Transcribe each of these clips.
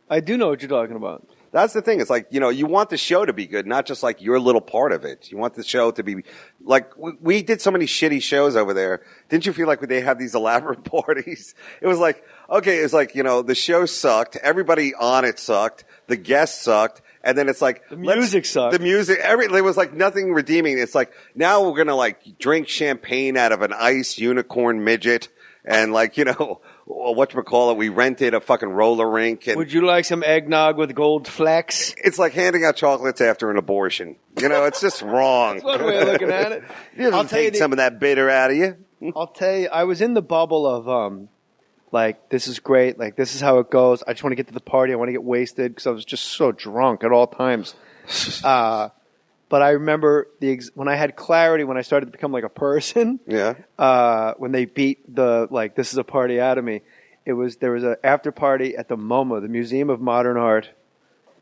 I do know what you're talking about. That's the thing. It's like, you want the show to be good, not just like your little part of it. You want the show to be like, we did so many shitty shows over there. Didn't you feel like they had these elaborate parties? It was like, okay, it's like, the show sucked. Everybody on it sucked. The guests sucked. And then it's like, the music sucked. The music, there was like nothing redeeming. It's like, now we're going to like drink champagne out of an ice unicorn midget. And like, whatchamacallit, we rented a fucking roller rink. And would you like some eggnog with gold flecks? it's like handing out chocolates after an abortion. It's just wrong. That's one way of looking at it. I'll take some of that bitter out of you. I'll tell you, I was in the bubble of, like, this is great. Like, this is how it goes. I just want to get to the party. I want to get wasted because I was just so drunk at all times. But I remember when I had clarity, when I started to become like a person. Yeah. When they beat the like, this is a party out of me. There was an after party at the MoMA, the Museum of Modern Art,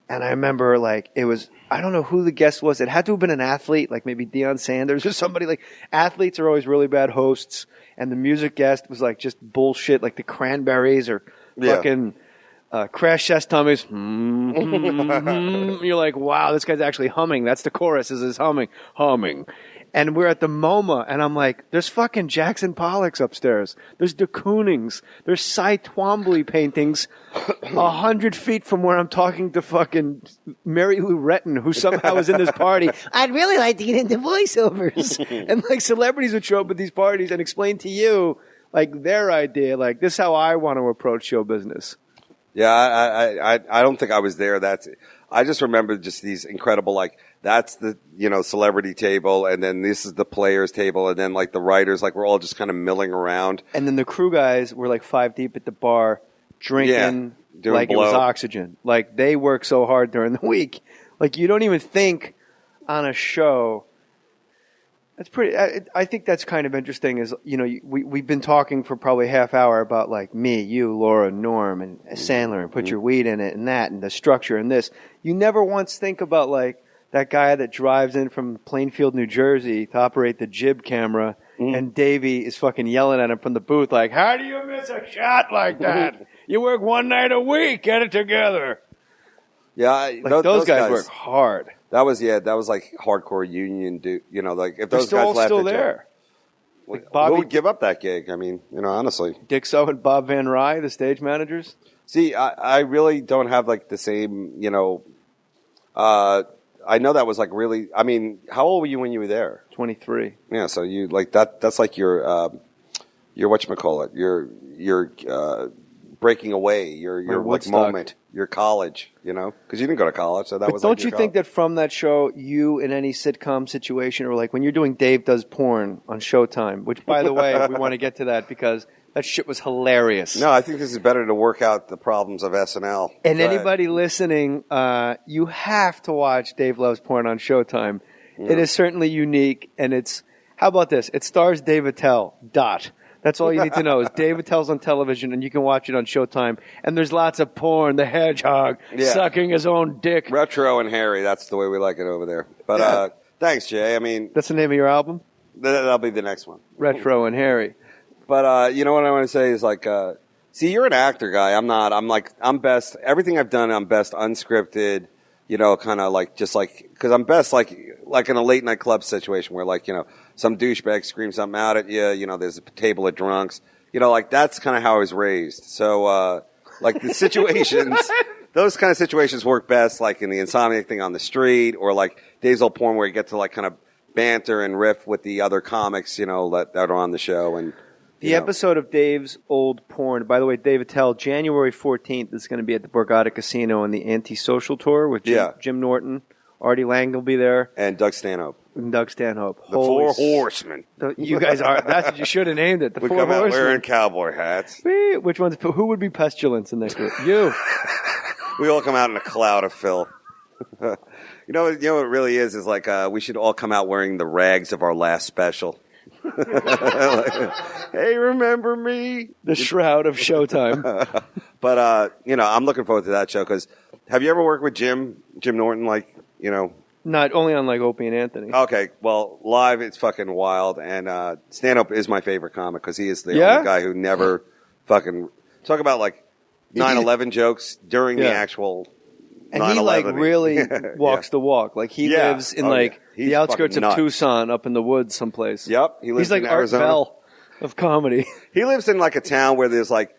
and I remember like I don't know who the guest was. It had to have been an athlete, like maybe Deion Sanders or somebody. Like athletes are always really bad hosts, and the music guest was like just bullshit, like the Cranberries or fucking. Crash Test Dummies. You're like, wow, this guy's actually humming. That's the chorus. Is his humming. And we're at the MoMA, and I'm like, there's fucking Jackson Pollocks upstairs. There's de Koonings. There's Cy Twombly paintings 100 feet from where I'm talking to fucking Mary Lou Retton, who somehow is in this party. I'd really like to get into voiceovers. And like celebrities would show up at these parties and explain to you like their idea, like this is how I want to approach show business. Yeah, I don't think I was there. I just remember just these incredible, like, that's the, celebrity table, and then this is the players table, and then, like, the writers, like, we're all just kind of milling around. And then the crew guys were, like, 5 deep at the bar, drinking like blow. It was oxygen. Like, they work so hard during the week. Like, you don't even think on a show. That's pretty. I think that's kind of interesting. Is we've been talking for probably half hour about like me, you, Laura, Norm, and Sandler, and put your weed in it, and that, and the structure, and this. You never once think about like that guy that drives in from Plainfield, New Jersey, to operate the jib camera, and Davey is fucking yelling at him from the booth, like, "How do you miss a shot like that? You work one night a week. Get it together." Yeah, those guys work hard. That was like hardcore union, dude. Like if those guys left, still there. Like who would give up that gig? I mean, honestly, Dick So and Bob Van Rye, the stage managers. See, I really don't have like the same. I know that was like really. I mean, how old were you when you were there? 23. Yeah, so you like that. That's like your whatchamacallit. Your breaking away. Your like moment. Your college, because you didn't go to college, so that but was. Don't you think that from that show, you in any sitcom situation, or like when you're doing Dave Does Porn on Showtime, which by the way, we want to get to that because that shit was hilarious. No, I think this is better to work out the problems of SNL. And anybody listening, you have to watch Dave Loves Porn on Showtime. Yeah. It is certainly unique, and how about this? It stars Dave Attell. That's all you need to know is Dave Attell's on television, and you can watch it on Showtime. And there's lots of porn. The hedgehog sucking his own dick. Retro and hairy. That's the way we like it over there. But thanks, Jay. I mean, that's the name of your album? That'll be the next one. Retro and hairy. But you know what I want to say is like, see, you're an actor guy. I'm not. I'm best. Everything I've done, I'm best unscripted. Kind of like just like because I'm best like in a late night club situation where like some douchebag screams something out at you. There's a table of drunks. Like that's kind of how I was raised. So like the situations, those kind of situations work best like in the Insomniac thing on the street or like Dave's Old Porn where you get to like kind of banter and riff with the other comics that are on the show and. The episode of Dave's Old Porn, by the way, Dave Attell, January 14th is going to be at the Borgata Casino on the Antisocial Tour with Jim Norton. Artie Lang will be there. And Doug Stanhope. The Four Horsemen. You guys are. That's what you should have named it. The we Four come Horsemen. out wearing cowboy hats. Which ones? Who would be Pestilence in that group? You. We all come out in a cloud of filth. You know what it really is like we should all come out wearing the rags of our last special. Hey, remember me? The shroud of Showtime. But I'm looking forward to that show because have you ever worked with Jim Norton? Like not only on like Opie and Anthony. Okay, well, live it's fucking wild, and stand up is my favorite comic because he is the only guy who never fucking talk about like 9/11 jokes during the actual 9/11. And he like really walks the walk. Like he lives in the outskirts of Tucson, up in the woods someplace. Yep, he lives like in Arizona. Art Bell of comedy. He lives in like a town where there's like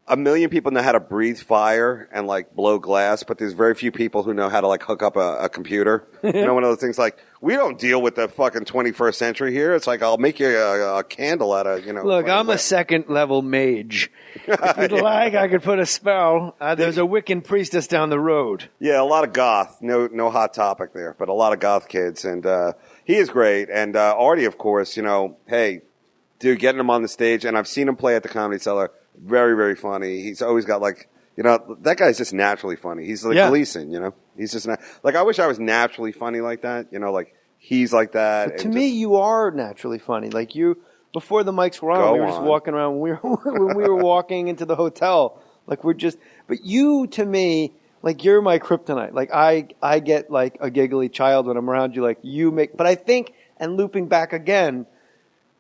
1 million people know how to breathe fire and like blow glass, but there's very few people who know how to like hook up a computer. You know, one of those things like, we don't deal with the fucking 21st century here. It's like, I'll make you a candle out of, Look, I'm a second level mage. If you'd like, I could put a spell. There's a Wiccan priestess down the road. Yeah, a lot of goth. No hot topic there, but a lot of goth kids. And he is great. And Artie, of course, hey, dude, getting him on the stage. And I've seen him play at the Comedy Cellar. Very, very funny. He's always got like, that guy's just naturally funny. He's like Gleason, He's just like, I wish I was naturally funny like that, like he's like that. But to me, you are naturally funny. Like you, before the mics were on, we were just walking around. When we were walking into the hotel, like but you, to me, like you're my kryptonite. Like I get like a giggly child when I'm around you. Like but I think, and looping back again,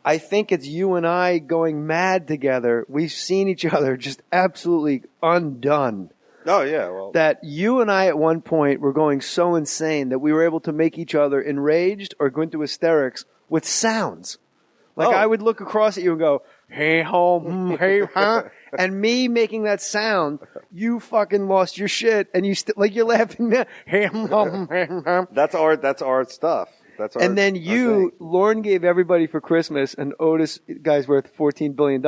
I think it's you and I going mad together. We've seen each other just absolutely undone. Oh, yeah. Well, that you and I at one point were going so insane that we were able to make each other enraged or go into hysterics with sounds. Like I would look across at you and go, hey, home, hey, huh? And me making that sound, you fucking lost your shit. And you're laughing. That's art stuff. And then Lorne gave everybody for Christmas, and Otis, guy's worth $14 billion,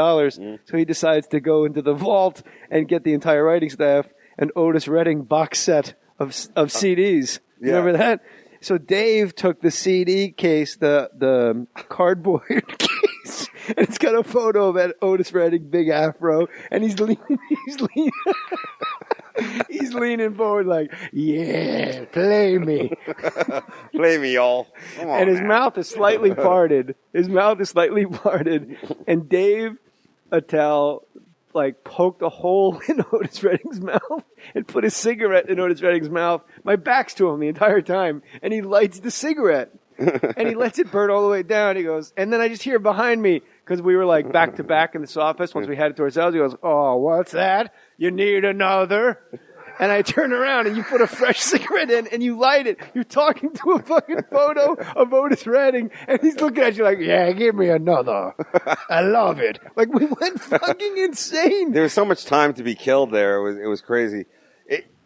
so he decides to go into the vault and get the entire writing staff an Otis Redding box set of CDs. Remember that? So Dave took the CD case, the cardboard case, and it's got a photo of that Otis Redding big afro, and he's leaning he's leaning forward like, yeah, play me. Play me, y'all. Come on, and his mouth is slightly parted. And Dave Attell like poked a hole in Otis Redding's mouth and put a cigarette in Otis Redding's mouth. My back's to him the entire time, and he lights the cigarette. And he lets it burn all the way down. He goes, and then I just hear behind me, because we were like back to back in this office once we had it to ourselves. He goes, oh, what's that? You need another? And I turn around and you put a fresh cigarette in and you light it. You're talking to a fucking photo of Otis Redding, and he's looking at you like, yeah, give me another. I love it. Like, we went fucking insane. There was so much time to be killed there. It was crazy.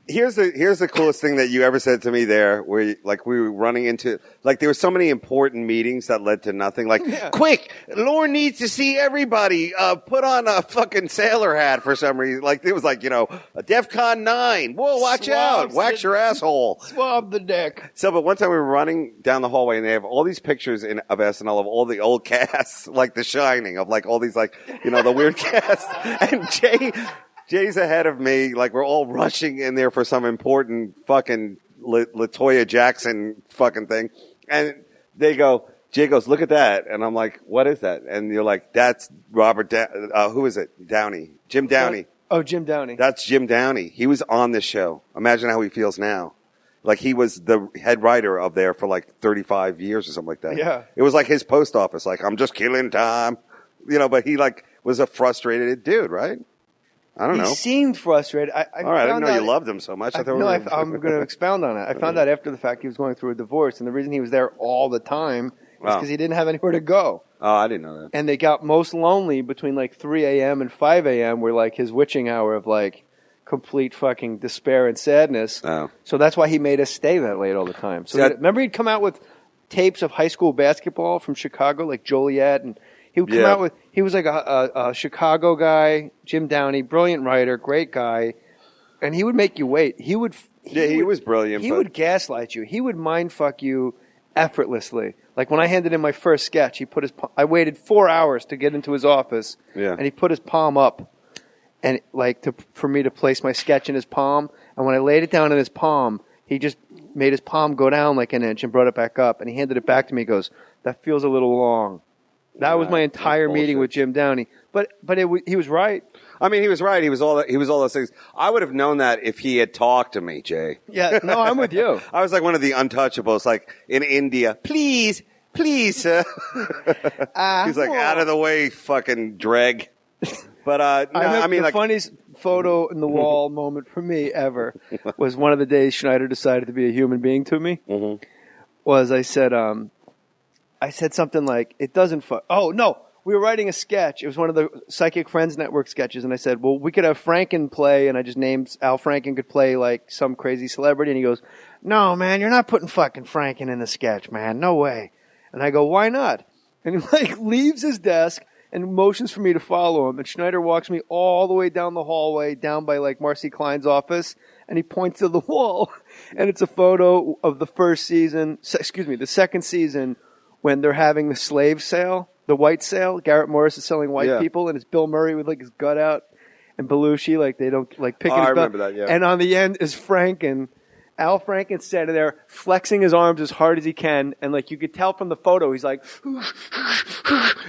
Here's the coolest thing that you ever said to me there, where we were running into, like, there were so many important meetings that led to nothing. Like, quick, Lorne needs to see everybody. Put on a fucking sailor hat for some reason. Like, it was like, a DEFCON 9. Whoa, watch out. Wax your asshole. Swab the deck. So, but one time we were running down the hallway and they have all these pictures of SNL of all the old casts, like The Shining, of like all these, like, the weird casts. And Jay's ahead of me, like we're all rushing in there for some important fucking LaToya Jackson fucking thing. And Jay goes, look at that. And I'm like, what is that? And you're like, that's who is it? Downey. Jim Downey. Oh, Jim Downey. That's Jim Downey. He was on this show. Imagine how he feels now. Like he was the head writer of there for like 35 years or something like that. Yeah. It was like his post office. Like, I'm just killing time. But he like was a frustrated dude, right? I don't know. He seemed frustrated. All right, I didn't know you loved him so much. I'm going to expound on it. I found out after the fact he was going through a divorce, and the reason he was there all the time is because he didn't have anywhere to go. Oh, I didn't know that. And they got most lonely between like 3 a.m. and 5 a.m. were like his witching hour of like complete fucking despair and sadness. Oh. So that's why he made us stay that late all the time. So remember he'd come out with tapes of high school basketball from Chicago, like Joliet, and he would come out with, he was like a Chicago guy, Jim Downey, brilliant writer, great guy, and he would make you wait. He was brilliant. He would gaslight you. He would mind fuck you effortlessly. Like when I handed in my first sketch, I waited 4 hours to get into his office, and he put his palm up, and for me to place my sketch in his palm, and when I laid it down in his palm, he just made his palm go down like an inch and brought it back up, and he handed it back to me. He goes, that feels a little long. That was my entire meeting with Jim Downey, but he was right. I mean, he was right. He was all those things. I would have known that if he had talked to me, Jay. Yeah, no, I'm with you. I was like one of the untouchables, like in India. Please, sir. He's like out of the way, fucking dreg. But no, the photo in the wall moment for me ever was one of the days Schneider decided to be a human being to me. Mm-hmm. Was I said something like, it doesn't oh, no. We were writing a sketch. It was one of the Psychic Friends Network sketches. And I said, well, we could have Franken play. And I just named Al Franken could play like some crazy celebrity. And he goes, no, man, you're not putting fucking Franken in the sketch, man. No way. And I go, why not? And he like leaves his desk and motions for me to follow him. And Schneider walks me all the way down the hallway, down by like Marcy Klein's office. And he points to the wall. And it's a photo of the the second season when they're having the slave sale. The white sale, Garrett Morris is selling white people, and it's Bill Murray with like his gut out, and Belushi like they don't like picking his gut. I remember that. Yeah. And on the end is Franken, Al Franken standing there flexing his arms as hard as he can, and like you could tell from the photo, he's like,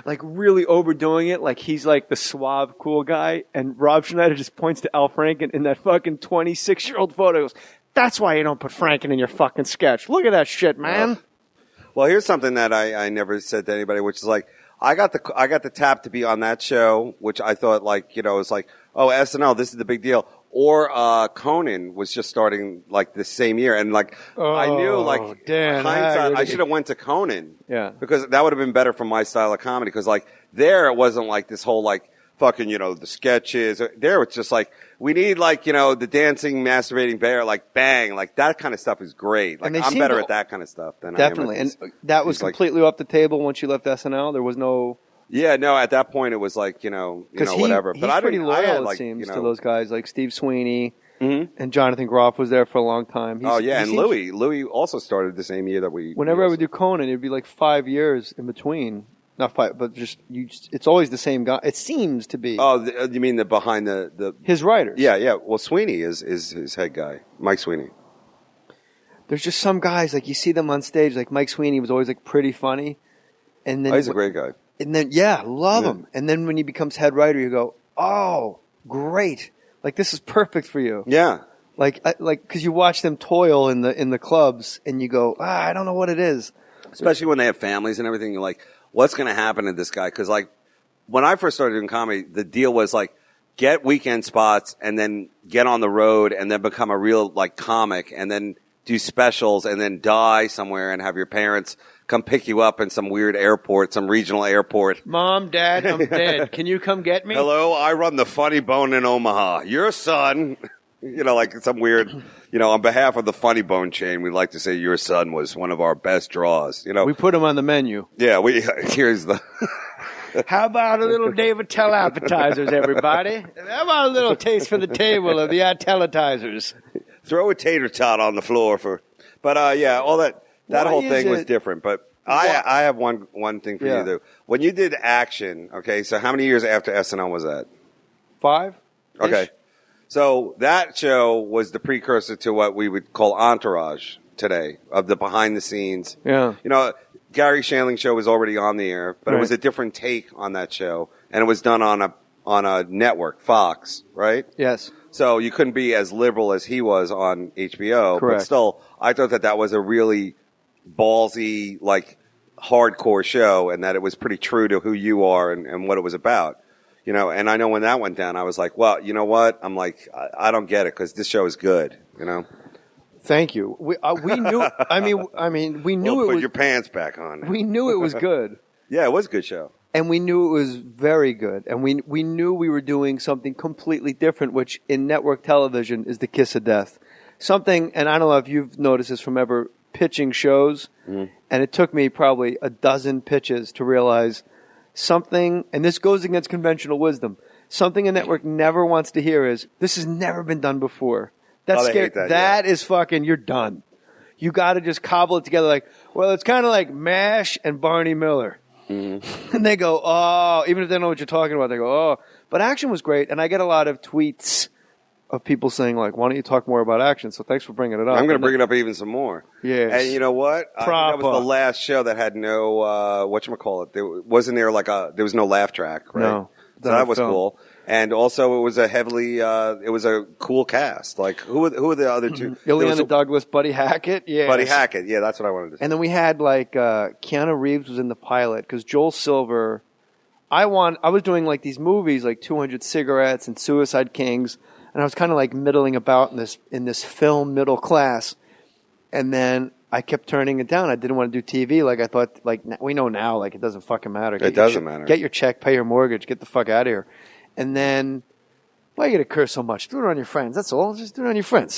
like really overdoing it, like he's like the suave cool guy. And Rob Schneider just points to Al Franken in that fucking 26-year-old photo. He goes, that's why you don't put Franken in your fucking sketch. Look at that shit, man. Well, here's something that I never said to anybody, which is like, I got the tap to be on that show, which I thought like, it was like, oh, SNL, this is the big deal. Or Conan was just starting like the same year, and like I knew like hindsight, I should have went to Conan, because that would have been better for my style of comedy. Because like there, it wasn't like this whole like fucking the sketches. There, it's just like we need like the dancing, masturbating bear, like bang, like that kind of stuff is great. Like I'm better at that kind of stuff than definitely. I am. And that was completely off the table once you left SNL. There was no. Yeah, no. At that point, it was like whatever. But he's pretty loyal, it seems, to those guys like Steve Sweeney and Jonathan Groff was there for a long time. And Louis also started the same year that we. Whenever I would do Conan, it'd be like 5 years in between. Not 5, but it's always the same guy. It seems to be. Oh, you mean behind the his writers? Yeah. Well, Sweeney is his head guy, Mike Sweeney. There's just some guys like you see them on stage. Like Mike Sweeney was always like pretty funny, and then he's a great guy. And then love him. And then when he becomes head writer, you go, oh, great! Like this is perfect for you. Yeah. Like because you watch them toil in the clubs, and you go, I don't know what it is. Especially when they have families and everything, you're like, what's going to happen to this guy? Because like when I first started doing comedy, the deal was like get weekend spots and then get on the road and then become a real like comic and then do specials and then die somewhere and have your parents come pick you up in some weird airport, some regional airport. Mom, Dad, I'm dead. Can you come get me? Hello, I run the Funny Bone in Omaha. Your son, like some weird, on behalf of the Funny Bone chain, we'd like to say your son was one of our best draws. We put him on the menu. Yeah, here's the. How about a little Dave Attell appetizers, everybody? How about a little taste for the table of the Attellitizers? Throw a tater tot on the floor but all that whole thing was different. But I have one thing for you to do. When you did Action, okay, so how many years after SNL was that? 5. Okay. So that show was the precursor to what we would call Entourage today, of the behind the scenes. Yeah. Gary Shandling's show was already on the air, but it was a different take on that show, and it was done on a network, Fox, right? Yes. So you couldn't be as liberal as he was on HBO. Correct. But still, I thought that was a really ballsy, like, hardcore show, and that it was pretty true to who you are and what it was about. And I know when that went down, I was like, well, you know what? I'm like, I don't get it because this show is good, Thank you. We knew. I mean, we knew it was. Put your pants back on. We knew it was good. Yeah, it was a good show. And we knew it was very good. And we knew we were doing something completely different, which in network television is the kiss of death. Something, and I don't know if you've noticed this from ever pitching shows, and it took me probably a dozen pitches to realize something, and this goes against conventional wisdom, something a network never wants to hear is, this has never been done before. That's scary. That is fucking, you're done. You got to just cobble it together like, well, it's kind of like MASH and Barney Miller. Mm-hmm. And they go, oh, even if they know what you're talking about, they go, oh. But Action was great, and I get a lot of tweets of people saying, like, why don't you talk more about Action? So thanks for bringing it up. I'm going to bring it up even some more. Yes. And you know what? That was the last show that had no, whatchamacallit. There was no laugh track, right? No. So that was cool. And also, it was a cool cast. Like, who are the other two? Ileana Douglas, Buddy Hackett. Yeah. Buddy Hackett. Yeah, that's what I wanted to say. And then we had, like, Keanu Reeves was in the pilot because Joel Silver, I was doing like these movies, like 200 Cigarettes and Suicide Kings, and I was kind of like middling about in this film middle class, and then I kept turning it down. I didn't want to do TV. Like I thought, like we know now, like it doesn't fucking matter. It doesn't matter. Get your check, pay your mortgage, get the fuck out of here. And then, why you gotta curse so much? Do it on your friends. That's all. Just do it on your friends.